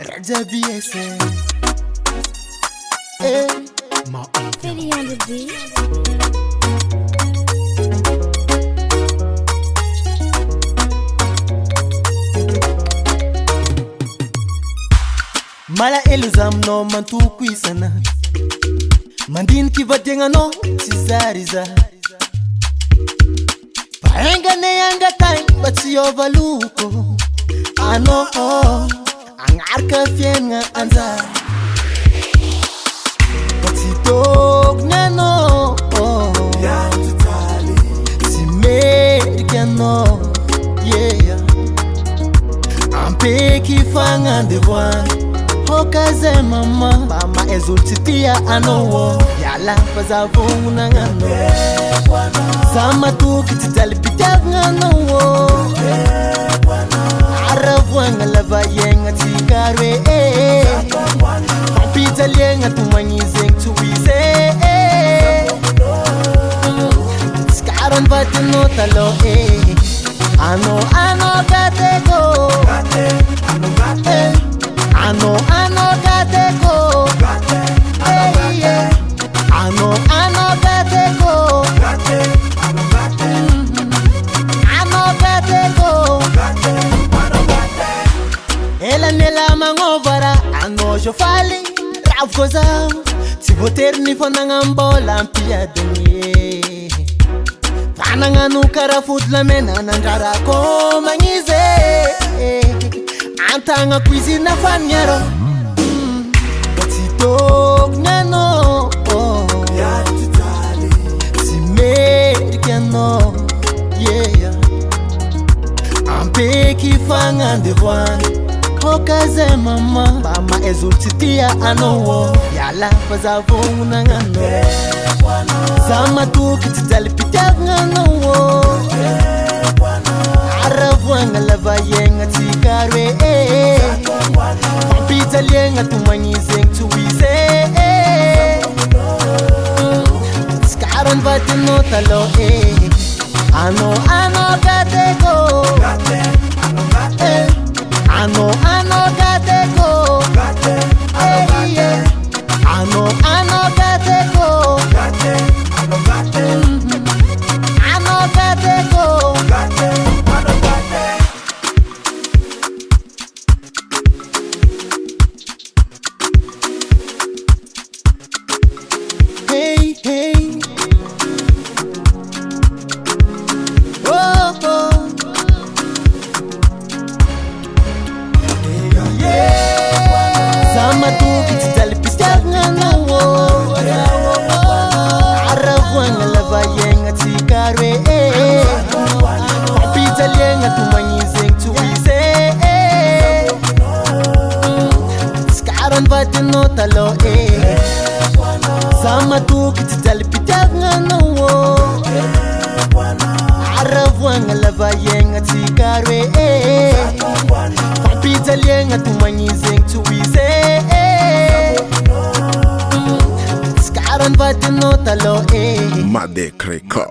Raja BSN. Ma Feli on the beat. Mala eluzam no mantu kuisana mandin kivatenga no sizariza paenga ne yanga tai batsiyo valuko ano angarka fienga anza batsitok nano ya tutali simerikano yeah ampeki fanga devwan Hokaze mama ezultitia anowo Yala pazavuna ngano Sama tu kititali pitav ngano Aravwanga lava yenga tikarwe Pampita lienga tumanyizeng tuwize Skaron vatino talo Ano gateko Ano gateko Ano gateko Ano gateko Ela nela mangovara ano jofali Rafkoza Tiboter ni fonanga mbola mpia denye Fananga nukara fudla mena nangara komangize Antanga cuisine fanyero Batsitok nano Ya tutali Simerikano Yeah Ampeki fanga devwan Hokaze mama ezultitia anowo Yala pazavuna ngano Sama tu kititali pitav ngano Aravwanga lava yenga tikarwe Pampita lienga tumanyizeng tuwize Skaron vatino talo Ano gateko Ano gateko Ano gateko Ano gateko Vatino talo Sama tu kititali pitav ngano Aravwanga lava yenga tikarwe Pampita lienga tumanyizeng tuwize Skaron vatino talo Made Kreko.